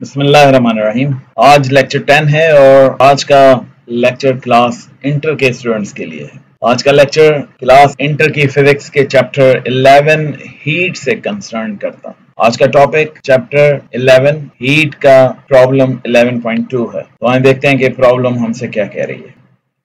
बिस्मिल्लाहिर्रहमानिर्रहीम। आज लेक्चर 10 है और आज का लेक्चर क्लास इंटर के स्टूडेंट्स के लिए है। आज का लेक्चर क्लास इंटर की फिजिक्स के चैप्टर 11 हीट से कंसर्न करता है। आज का टॉपिक चैप्टर 11 हीट का प्रॉब्लम 11.2 है। तो आइए देखते हैं कि प्रॉब्लम हमसे क्या कह रही है।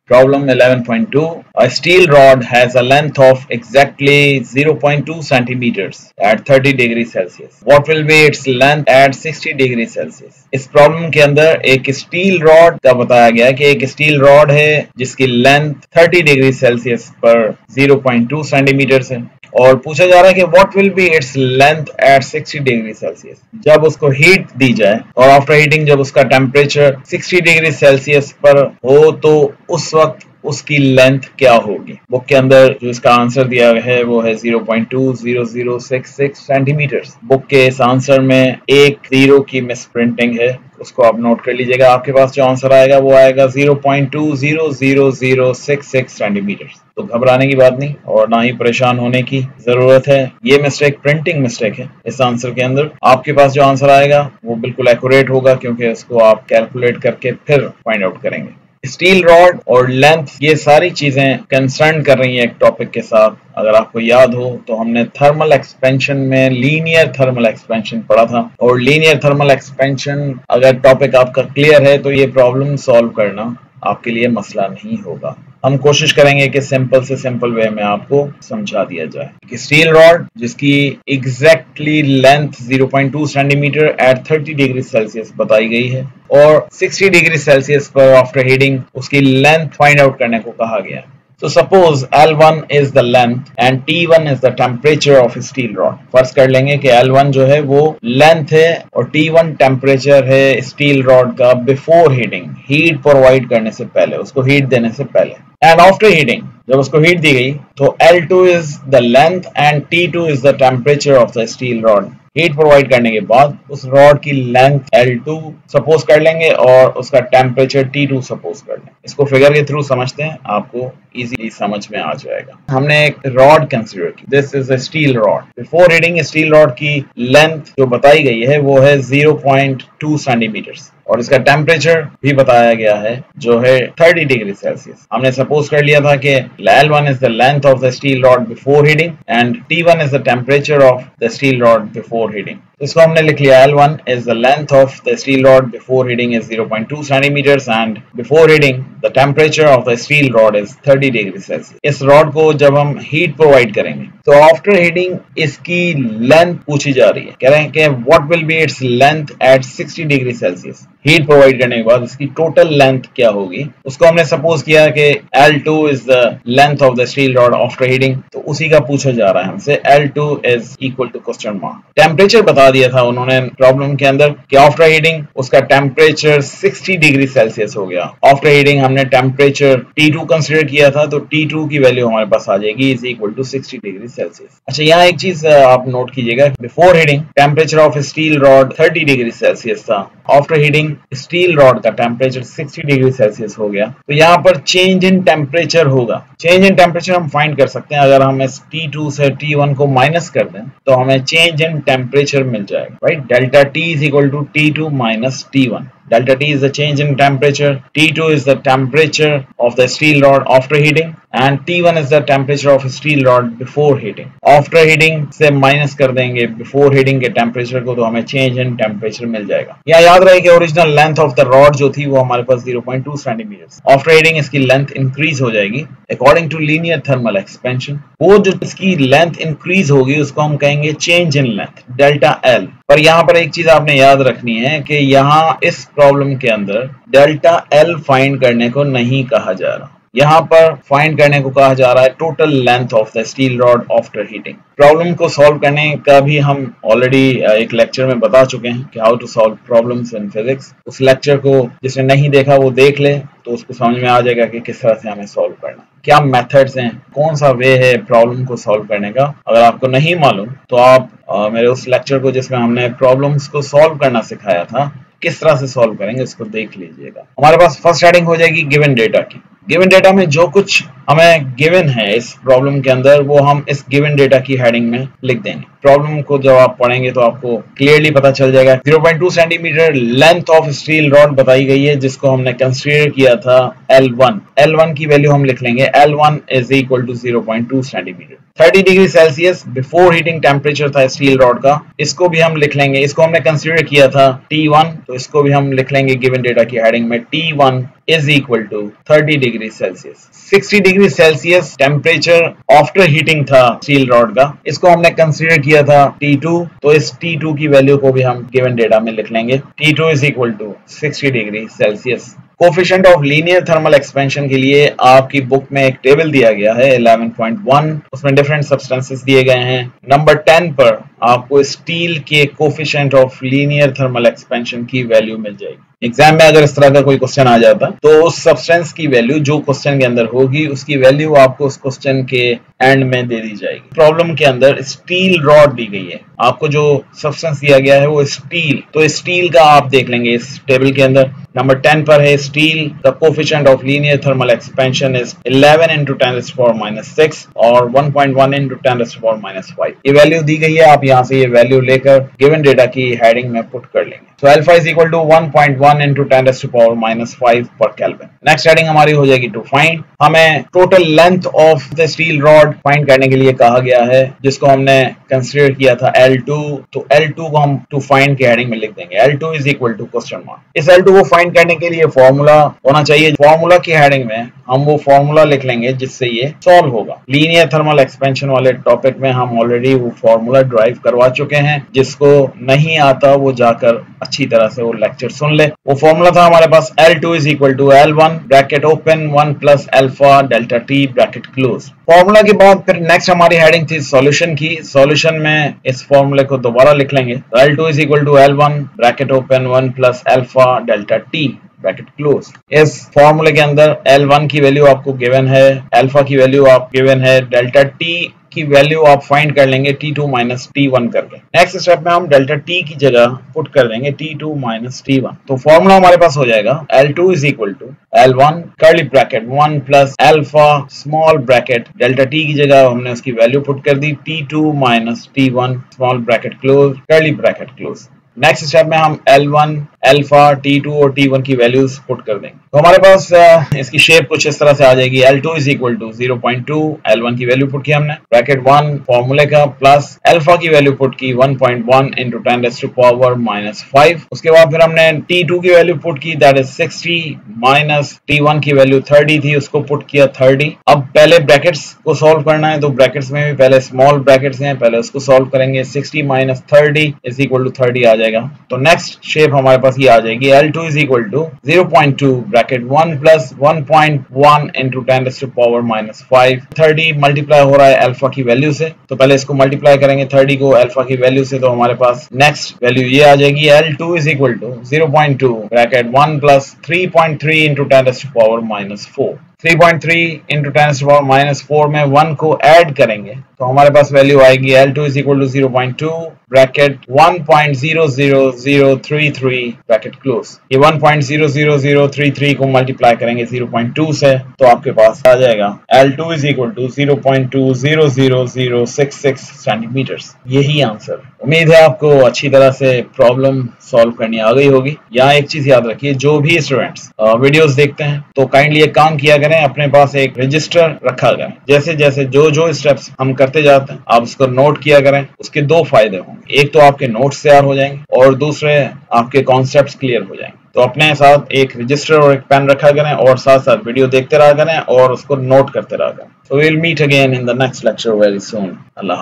Problem 11.2. A steel rod has a length of exactly 0.2 centimeters at 30 degrees Celsius. What will be its length at 60 degrees Celsius? इस प्रॉब्लम के अंदर एक स्टील रॉड का बताया गया है कि एक स्टील रॉड है जिसकी लेंथ 30 डिग्री सेल्सियस पर 0.2 सेंटीमीटर है और पूछा जा रहा है कि what will be its length at 60 degree Celsius जब उसको हीट दी जाए और आफ्टर हीटिंग जब उसका टेम्परेचर 60 डिग्री सेल्सियस पर हो तो उस वक्त उसकी लेंथ क्या होगी। बुक के अंदर जो इसका आंसर दिया है वो है 0.20066 सेंटीमीटर। बुक के इस आंसर में एक जीरो की मिस प्रिंटिंग है, उसको आप नोट कर लीजिएगा। आपके पास जो आंसर आएगा वो आएगा 0.2000066 सेंटीमीटर। तो घबराने की बात नहीं और ना ही परेशान होने की जरूरत है। ये मिस्टेक प्रिंटिंग मिस्टेक है इस आंसर के अंदर। आपके पास जो आंसर आएगा वो बिल्कुल एक्यूरेट होगा क्योंकि उसको आप कैलकुलेट करके फिर फाइंड आउट करेंगे। स्टील रॉड और लेंथ ये सारी चीजें कंसर्न कर रही है एक टॉपिक के साथ। अगर आपको याद हो तो हमने थर्मल एक्सपेंशन में लीनियर थर्मल एक्सपेंशन पढ़ा था और लीनियर थर्मल एक्सपेंशन अगर टॉपिक आपका क्लियर है तो ये प्रॉब्लम सॉल्व करना आपके लिए मसला नहीं होगा। हम कोशिश करेंगे कि सिंपल से सिंपल वे में आपको समझा दिया जाए कि स्टील रॉड जिसकी exactly length 0.2 centimetre at 30 degree Celsius बताई गई है और 60 डिग्री सेल्सियस पर आफ्टर हीटिंग उसकी लेंथ फाइंड आउट करने को कहा गया है। So suppose L1 is the length and T1 is the temperature of a steel rod. फर्ज कर लेंगे कि L1 जो है वो लेंथ है और T1 टेम्परेचर है स्टील रॉड का बिफोर हीटिंग, हीट प्रोवाइड करने से पहले, उसको हीट देने से पहले। एंड आफ्टर हीटिंग जब उसको हीट दी गई तो L2 is the length and T2 is the temperature of the steel rod. Heat provide करने के बाद उस रॉड की लेंथ L2 सपोज कर लेंगे और उसका टेम्परेचर T2 सपोज कर लेंगे। इसको फिगर के थ्रू समझते हैं, आपको इजीली समझ में आ जाएगा। हमने एक रॉड कंसीडर की, this is a steel rod. Before heating steel rod की लेंथ जो बताई गई है वो है 0.2 सेंटीमीटर और इसका टेम्परेचर भी बताया गया है जो है 30 डिग्री सेल्सियस। हमने सपोज कर लिया था कि L1 is the length of the steel rod before heating and T1 is the temperature of the steel rod before heating. इसको हमने लिख लिया L1 is the length of the steel rod before heating is 0.2 centimeters and before heating the temperature of the steel rod is 30 degree Celsius. इस rod को जब हम heat provide करेंगे तो आफ्टर हीटिंग इसकी लेंथ पूछी जा रही है। कह रहे हैं कि what will be its length at 60 degree Celsius. Heat provide करने के बाद इसकी टोटल लेंथ क्या होगी। उसको हमने सपोज किया कि L2 is the length of the steel rod after heating, तो उसी का पूछा जा रहा है हमसे। L2 is equal to question mark। Temperature बता दिया था उन्होंने प्रॉब्लम के अंदर कि आफ्टर हीटिंग उसका टेम्परेचर 60 डिग्री सेल्सियस हो गया। आफ्टर हीटिंग हमने टेम्परेचर T2 कंसीडर किया था तो T2 की वैल्यू हमारे पास आ जाएगी is equal to 60 degree Celsius. अच्छा, यहाँ एक चीज आप नोट कीजिएगा, before heating temperature of steel rod 30 degree Celsius था। आफ्टर हीटिंग स्टील रॉड का टेम्परेचर 60 डिग्री सेल्सियस हो गया तो यहाँ पर चेंज इन टेम्परेचर होगा। चेंज इन टेम्परेचर हम फाइंड कर सकते हैं, अगर हम इस T2 से T1 को माइनस कर दें तो हमें चेंज इन टेम्परेचर मिल जाएगा, right. Delta T is equal to T2 minus T1। Delta T is the change in temperature, T2 is the temperature of the steel rod after heating and T1 is the temperature of steel rod before heating. After heating से minus कर देंगे before heating के temperature को तो हमें change in temperature मिल जाएगा। यहाँ याद रहे कि original length of the rod जो थी वो हमारे पास 0.2 सेंटीमीटर। आफ्टर हीटिंग इसकी लेंथ इंक्रीज हो जाएगी according to linear thermal expansion. वो जो इसकी लेंथ इंक्रीज होगी उसको हम कहेंगे change in length, delta L। पर यहाँ पर एक चीज आपने याद रखनी है कि यहाँ इस प्रॉब्लम के अंदर डेल्टा L फाइंड करने को नहीं कहा जा रहा, यहाँ पर फाइंड करने को कहा जा रहा है total length of the steel rod after heating. Problem को सॉल्व करने का भी हम ऑलरेडी एक लेक्चर में बता चुके हैं कि how to solve problems in physics. उस लेक्चर को जिसने नहीं देखा वो देख ले तो उसको समझ में आ जाएगा कि किस तरह से हमें सॉल्व करना, क्या मेथड्स हैं, कौन सा वे है प्रॉब्लम को सॉल्व करने का। अगर आपको नहीं मालूम तो आप मेरे उस लेक्चर को जिसमें हमने प्रॉब्लम्स को सॉल्व करना सिखाया था किस तरह से सॉल्व करेंगे उसको देख लीजिएगा। हमारे पास फर्स्ट हेडिंग हो जाएगी गिवन डेटा की। गिवन डेटा में जो कुछ हमें गिवन है इस प्रॉब्लम के अंदर, वो हम इस गिवन डेटा की हेडिंग में लिख देंगे। प्रॉब्लम को जब आप पढ़ेंगे तो आपको क्लियरली पता चल जाएगा। 0.2 centimetre length of steel rod बताई गई है, जिसको हमने कंसीडर किया था L1। L1 की वैल्यू हम लिख लेंगे, L1 is equal to 0.2 centimetre. 30 degree Celsius before heating temperature था स्टील रॉड का, इसको भी हम लिख लेंगे। इसको हमने कंसीडर किया था T1, तो इसको भी हम लिख लेंगे गिवन डेटा की हेडिंग में, T1 is equal to 30 degree Celsius. 60 degree Celsius temperature after heating था स्टील रॉड का, इसको हमने कंसीडर किया था T2, तो इस T2 की वैल्यू को भी हम गिवन डेटा में लिख लेंगे, T2 is equal to 60 degree Celsius. Coefficient of linear thermal expansion के लिए आपकी बुक में एक टेबल दिया गया है 11.1, उसमें डिफरेंट सब्सटेंसेस दिए गए हैं। नंबर 10 पर आपको स्टील के coefficient of linear thermal expansion की वैल्यू मिल जाएगी। एग्जाम में अगर इस तरह का कोई क्वेश्चन आ जाता तो उस सब्सटेंस की वैल्यू जो क्वेश्चन के अंदर होगी उसकी वैल्यू आपको उस क्वेश्चन के एंड में दे दी जाएगी। प्रॉब्लम के अंदर स्टील रॉड दी गई है, आपको जो सब्सटेंस दिया गया है वो स्टील, तो स्टील का आप देख लेंगे इस टेबल के अंदर। नंबर 10 पर है स्टील का coefficient of linear thermal expansion is 11 into 10⁻⁶ और 1.1 into 10⁻⁵। ये वैल्यू दी गई है, आप यहाँ से ये वैल्यू लेकर गिवन डेटा की हेडिंग में पुट कर लेंगे। तो alpha is equal to 1.1 into 10⁻⁵ पर केल्विन। नेक्स्ट हेडिंग हमारी हो जाएगी टू फाइंड। हमें total length of the steel rod find करने के लिए कहा गया है, जिसको हमने कंसीडर किया था L2, तो L2 को हम टू फाइंड के हेडिंग में लिख देंगे, L2 is equal to question mark. इस L2 को फाइंड करने के लिए फॉर्मूला होना चाहिए, फॉर्मूला की हेडिंग में हम वो फॉर्मूला लिख लेंगे जिससे ये सॉल्व होगा। लीनियर थर्मल एक्सपेंशन वाले टॉपिक में हम ऑलरेडी वो फॉर्मूला ड्राइव करवा चुके हैं, जिसको नहीं आता वो जाकर अच्छी तरह से वो लेक्चर सुन ले। वो फॉर्मूला था हमारे पास L2 is equal to L1 bracket open 1 plus alpha delta T bracket close. Formula के बाद फिर नेक्स्ट हमारी हेडिंग थी सॉल्यूशन की। सॉल्यूशन में इस फॉर्मूले को दोबारा लिख लेंगे, L2 is equal to L1 bracket open 1 plus alpha delta T bracket close. इस फॉर्मूले के अंदर L1 की वैल्यू आपको गिवन है, अल्फा की वैल्यू आप गिवन है, डेल्टा T की वैल्यू आप फाइंड कर लेंगे T2 माइनस T1 करके। नेक्स्ट स्टेप में हम डेल्टा T की जगह पुट कर देंगे T2 माइनस T1। तो फॉर्मूला हमारे पास हो जाएगा L2 is equal to L1 curly bracket 1 plus alpha small bracket delta T की जगह हमने उसकी वैल्यू पुट कर दी T2 minus T1 small bracket close curly bracket close. Next step में हम L1 अल्फा T2 और T1 की वैल्यूज पुट कर देंगे। तो हमारे पास इसकी शेप कुछ इस तरह से आ जाएगी, L2 is equal to 0.2, L1 की वैल्यू पुट की हमने ब्रैकेट 1 फॉर्मूले का प्लस अल्फा की वैल्यू पुट की 1.1 into 10⁻⁵। उसके बाद फिर हमने T2 की वैल्यू पुट की दैट इज 60 माइनस T1 की वैल्यू 30 थी, उसको पुट किया 30। अब पहले ब्रैकेट्स को सॉल्व करना है, तो ब्रैकेट्स में भी पहले स्मॉल ब्रैकेट्स हैं, पहले उसको सॉल्व करेंगे। 60 माइनस 30 इज इक्वल टू 30 आ जाएगा। तो नेक्स्ट शेप हमारे पास ये आ जाएगी, L2 is equal to 0.2 bracket 1 plus 1.1 into 10⁻⁵। 30 multiply हो रहा है अल्फा की वैल्यू से, तो पहले इसको मल्टीप्लाई करेंगे 30 को अल्फा की वैल्यू से, तो हमारे पास नेक्स्ट वैल्यू ये आ जाएगी, L2 is equal to 0.2 bracket 1 plus 3.3 into 10⁻⁴। 3.3 into 10⁻⁴ में 1 को ऐड करेंगे तो हमारे पास वैल्यू आएगी L2 is equal to 0.2 bracket 1.00033 bracket close. ये 1.00033 को मल्टीप्लाई करेंगे 0.2 से, तो आपके पास आ जाएगा L2 is equal to 0.200066 centimetres. यही आंसर। उम्मीद है आपको अच्छी तरह से प्रॉब्लम सॉल्व करनी आ गई होगी। यहाँ एक चीज याद रखिए, जो भी स्टूडेंट्स वीडियोस देखते हैं तो काइंडली एक काम किया करें, अपने पास एक रजिस्टर रखा करें। जैसे जैसे जो स्टेप्स हम करते जाते हैं आप उसको नोट किया करें। उसके दो फायदे होंगे, एक तो आपके नोट्स तैयार हो जाएंगे और दूसरे आपके कॉन्सेप्ट्स क्लियर हो जाएंगे। तो अपने साथ एक रजिस्टर और एक पेन रखा करें और साथ साथ वीडियो देखते रहा करें और उसको नोट करते रहा करें। So we'll meet again in the next lecture very soon. Allah